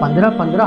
15